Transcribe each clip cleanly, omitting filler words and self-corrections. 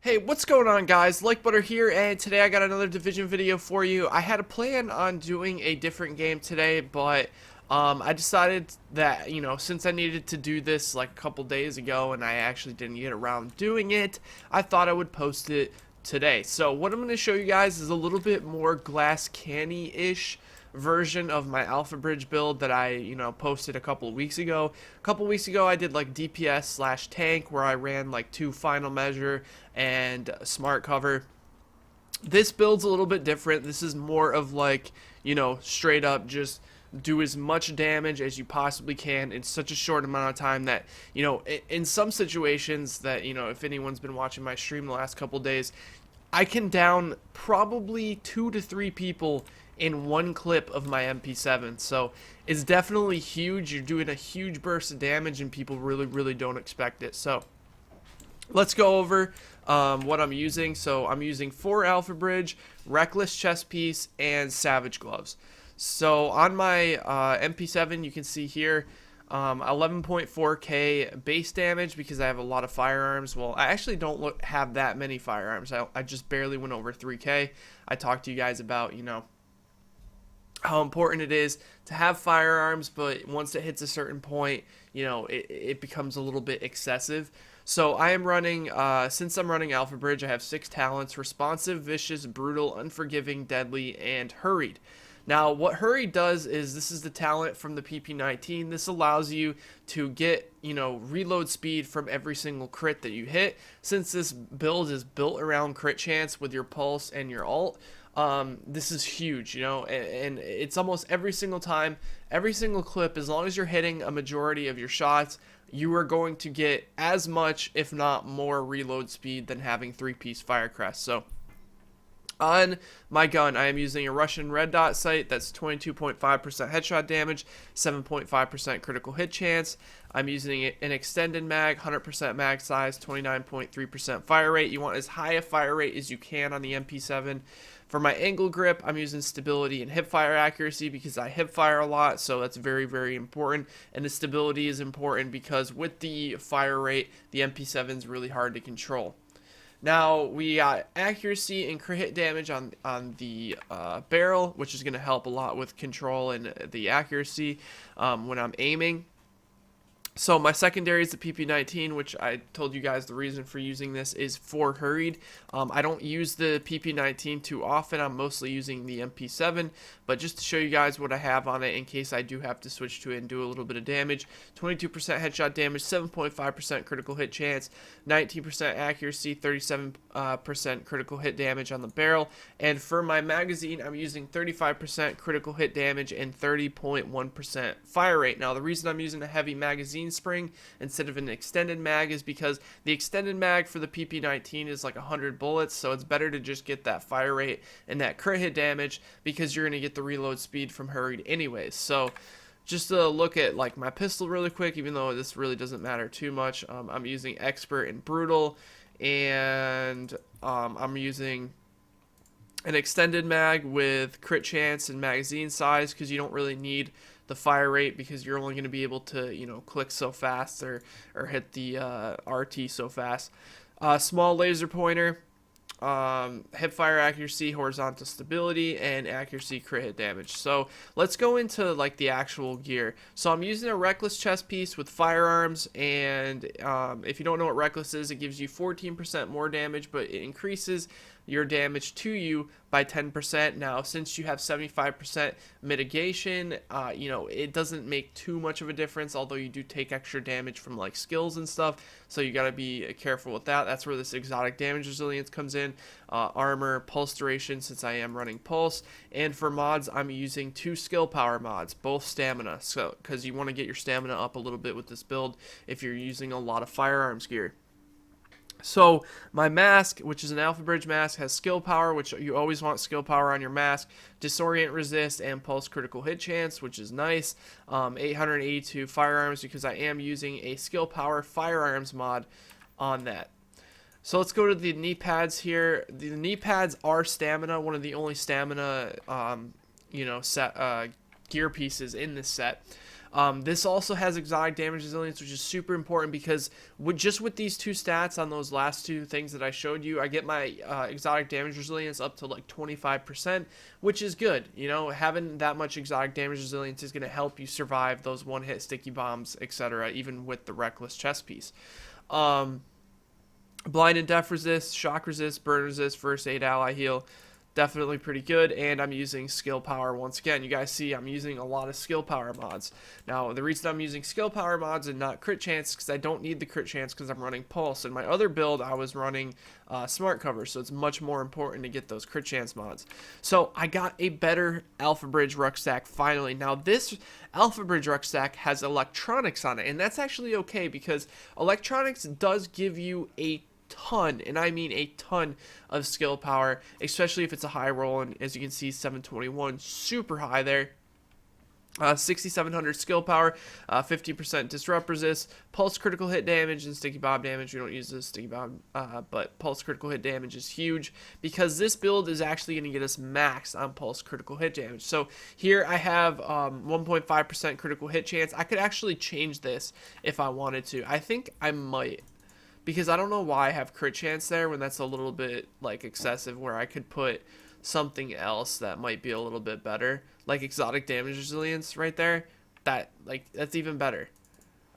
Hey, what's going on, guys? Like Butter here, and today I got another Division video for you. I had a plan on doing a different game today, but I decided that, since I needed to do this like a couple days ago and I actually didn't get around doing it, I thought I would post it today. So what I'm going to show you guys is a little bit more glass canny-ish version of my Alpha Bridge build that I, posted a couple of weeks ago. A couple of weeks ago, I did like DPS slash tank where I ran like 2 final measure and smart cover. This build's a little bit different. This is more of like, straight up just do as much damage as you possibly can in such a short amount of time that, in some situations that, if anyone's been watching my stream the last couple days, I can down probably 2 to 3 people in one clip of my MP7. So it's definitely huge. You're doing a huge burst of damage and people really don't expect it. So let's go over what I'm using. So I'm using 4 Alpha Bridge, Reckless Chest Piece, and Savage Gloves. So on my MP7, you can see here 11.4k base damage because I have a lot of firearms. Well, I actually don't have that many firearms. I just barely went over 3k. I talked to you guys about, how important it is to have firearms, but once it hits a certain point, it becomes a little bit excessive. So I am running, since I'm running Alpha Bridge, I have 6 talents: Responsive, Vicious, Brutal, Unforgiving, Deadly, and Hurried. Now, what Hurried does is, this is the talent from the PP19. This allows you to get, reload speed from every single crit that you hit. Since this build is built around crit chance with your pulse and your ult, this is huge, and it's almost every single time, every single clip, as long as you're hitting a majority of your shots, you are going to get as much, if not more, reload speed than having 3-piece Firecrest. So on my gun, I am using a Russian red dot sight that's 22.5% headshot damage, 7.5% critical hit chance. I'm using an extended mag, 100% mag size, 29.3% fire rate. You want as high a fire rate as you can on the MP7. For my angle grip, I'm using stability and hipfire accuracy because I hipfire a lot, so that's very important. And the stability is important because with the fire rate, the MP7 is really hard to control. Now, we got accuracy and crit hit damage on the barrel, which is going to help a lot with control and the accuracy when I'm aiming. So my secondary is the PP19, which I told you guys the reason for using this is for Hurried. I don't use the PP19 too often. I'm mostly using the MP7, but just to show you guys what I have on it in case I do have to switch to it and do a little bit of damage. 22% headshot damage, 7.5% critical hit chance, 19% accuracy, 37% critical hit damage on the barrel. And for my magazine, I'm using 35% critical hit damage and 30.1% fire rate. Now, the reason I'm using a heavy magazine spring instead of an extended mag is because the extended mag for the PP19 is like 100 bullets, so it's better to just get that fire rate and that crit hit damage because you're going to get the reload speed from Hurried anyways. So just to look at like my pistol really quick, even though this really doesn't matter too much, I'm using Expert and Brutal, and I'm using an extended mag with crit chance and magazine size because you don't really need the fire rate because you're only going to be able to, click so fast or hit the RT so fast. Small laser pointer, hip fire accuracy, horizontal stability, and accuracy crit hit damage. So let's go into like the actual gear. So I'm using a Reckless chest piece with firearms, and if you don't know what Reckless is, it gives you 14% more damage, but it increases your damage to you by 10%. Now, since you have 75% mitigation, it doesn't make too much of a difference, although you do take extra damage from like skills and stuff, so you gotta be careful with that. That's where this exotic damage resilience comes in. Armor, pulse duration, since I am running pulse, and for mods, I'm using 2 skill power mods, both stamina, so because you want to get your stamina up a little bit with this build if you're using a lot of firearms gear. So my mask, which is an Alpha Bridge mask, has skill power, which you always want skill power on your mask, disorient resist, and pulse critical hit chance, which is nice. 882 firearms because I am using a skill power firearms mod on that. So let's go to the knee pads here. The knee pads are stamina, one of the only stamina, gear pieces in this set. This also has exotic damage resilience, which is super important because with these two stats on those last two things that I showed you, I get my exotic damage resilience up to like 25%, which is good. You know, having that much exotic damage resilience is going to help you survive those one-hit sticky bombs, etc., even with the reckless chest piece. Blind and deaf resist, shock resist, burn resist, first aid, ally heal. Definitely pretty good, and I'm using skill power once again. You guys see I'm using a lot of skill power mods. Now, the reason I'm using skill power mods and not crit chance is because I don't need the crit chance because I'm running pulse. In my other build, I was running smart cover, so it's much more important to get those crit chance mods. So I got a better Alpha Bridge rucksack finally. Now, this Alpha Bridge rucksack has electronics on it, and that's actually okay because electronics does give you a ton, and I mean a ton of skill power, especially if it's a high roll, and as you can see 721 super high there. 6700 skill power, 50% disrupt resist, pulse critical hit damage, and sticky bomb damage. We don't use this sticky bomb, but pulse critical hit damage is huge because this build is actually going to get us max on pulse critical hit damage. So here I have 1.5% critical hit chance. I could actually change this if I wanted to. I think I might, because I don't know why I have crit chance there when that's a little bit like excessive, where I could put something else that might be a little bit better, like exotic damage resilience right there. That's even better.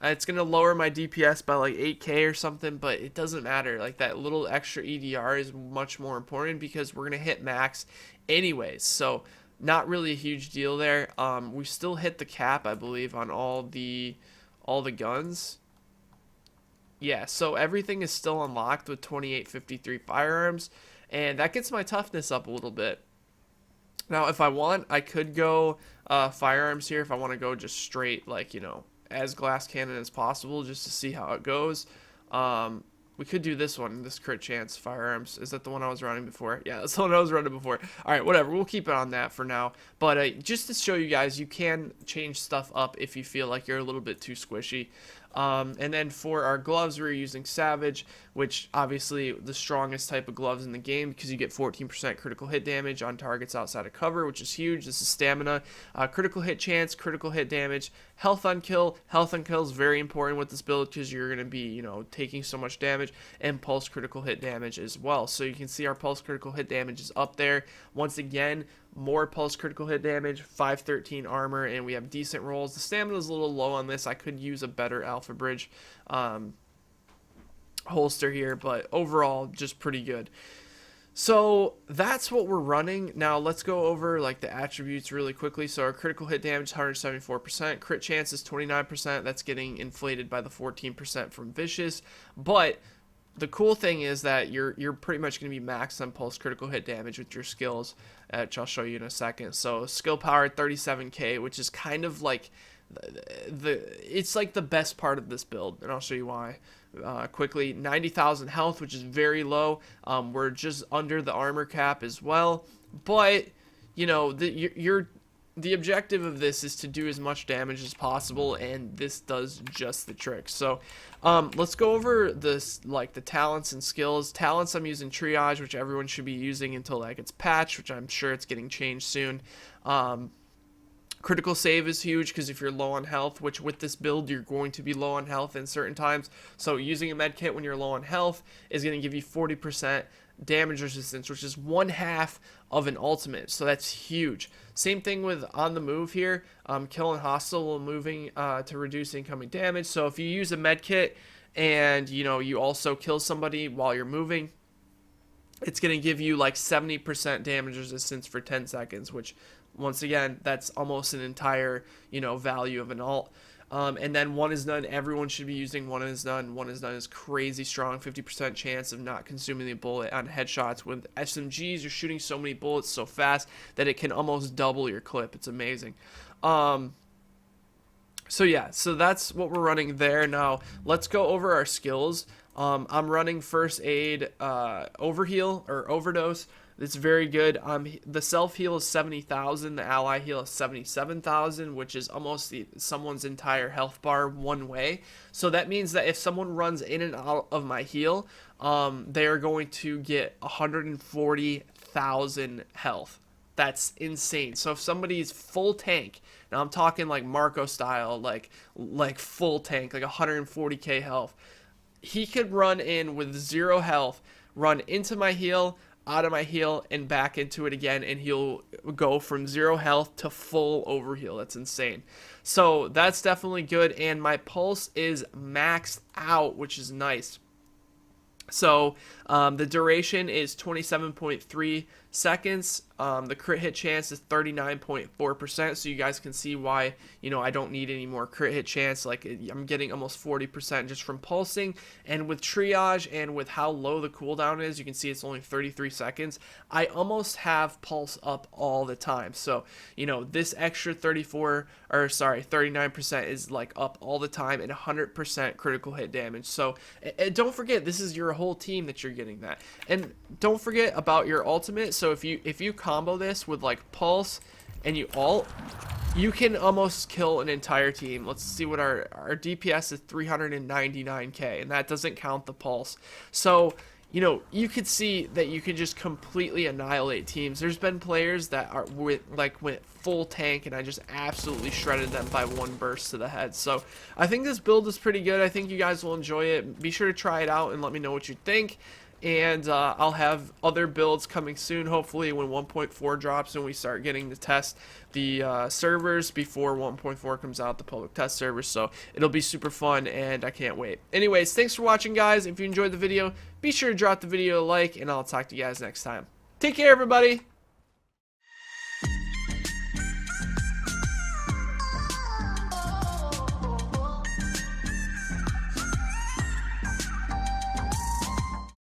It's gonna lower my DPS by like 8k or something, but it doesn't matter. Like that little extra EDR is much more important because we're gonna hit max anyways. So not really a huge deal there. We still hit the cap, I believe, on all the guns. Yeah, so everything is still unlocked with 2853 firearms, and that gets my toughness up a little bit. Now, if I want, I could go firearms here if I want to go just straight, like, you know, as glass cannon as possible, just to see how it goes. We could do this one, this crit chance firearms. Is that the one I was running before? Yeah, that's the one I was running before. All right, whatever. We'll keep it on that for now. But just to show you guys, you can change stuff up if you feel like you're a little bit too squishy. And then for our gloves, we're using Savage, which obviously the strongest type of gloves in the game because you get 14% critical hit damage on targets outside of cover, which is huge. This is stamina, critical hit chance, critical hit damage, health on kill. Health on kill is very important with this build because you're going to be, you know, taking so much damage, and pulse critical hit damage as well. So you can see our pulse critical hit damage is up there. Once again, more pulse critical hit damage, 513 armor, and we have decent rolls. The stamina is a little low on this. I could use a better Alpha Bridge holster here, but overall just pretty good. So that's what we're running. Now let's go over like the attributes really quickly. So our critical hit damage 174%, crit chance is 29%. That's getting inflated by the 14% from vicious, but the cool thing is that you're pretty much going to be maxed on pulse critical hit damage with your skills, which I'll show you in a second. So skill power 37k, which is kind of like it's like the best part of this build, and I'll show you why quickly. 90,000 health, which is very low. We're just under the armor cap as well, but you know the objective of this is to do as much damage as possible, and this does just the trick. So let's go over this, like the talents and skills. Talents, I'm using triage, which everyone should be using until that gets patched, which I'm sure it's getting changed soon. Critical save is huge because if you're low on health, which with this build you're going to be low on health in certain times, so using a med kit when you're low on health is going to give you 40% damage resistance, which is 1/2 of an ultimate, so that's huge. Same thing with on the move here, kill and hostile while moving to reduce incoming damage. So if you use a med kit and you also kill somebody while you're moving, it's going to give you like 70% damage resistance for 10 seconds, which once again, that's almost an entire value of an ult. And then one is none. Everyone should be using one is none. One is none is crazy strong. 50% chance of not consuming the bullet on headshots. With SMGs, you're shooting so many bullets so fast that it can almost double your clip. It's amazing. So yeah, so that's what we're running there. Now let's go over our skills. I'm running first aid, overheal or overdose. It's very good. The self heal is 70,000. The ally heal is 77,000, which is almost someone's entire health bar one way. So that means that if someone runs in and out of my heal, they are going to get 140,000 health. that's insane. So if somebody's full tank, now I'm talking like Marco style, like full tank, like 140k health, he could run in with 0 health, run into my heal, out of my heal, and back into it again, and he'll go from 0 health to full overheal. That's insane. So that's definitely good, and my pulse is maxed out, which is nice. So the duration is 27.3 seconds. The crit hit chance is 39.4%. So you guys can see why, you know, I don't need any more crit hit chance. Like I'm getting almost 40% just from pulsing. And with triage and with how low the cooldown is, you can see it's only 33 seconds. I almost have pulse up all the time. So, you know, this extra 39% is like up all the time and 100% critical hit damage. So don't forget, this is your whole team that you're getting that. And don't forget about your ultimate. So if you combo this with like pulse and you ult, you can almost kill an entire team. Let's see what our DPS is, 399k, and that doesn't count the pulse. So, you know, you could see that you can just completely annihilate teams. There's been players that went full tank, and I just absolutely shredded them by one burst to the head. So I think this build is pretty good. I think you guys will enjoy it. Be sure to try it out and let me know what you think. And I'll have other builds coming soon, hopefully when 1.4 drops and we start getting to test the servers before 1.4 comes out, the public test servers. So it'll be super fun, and I can't wait. Anyways, thanks for watching, guys. If you enjoyed the video, be sure to drop the video a like, and I'll talk to you guys next time. Take care, everybody.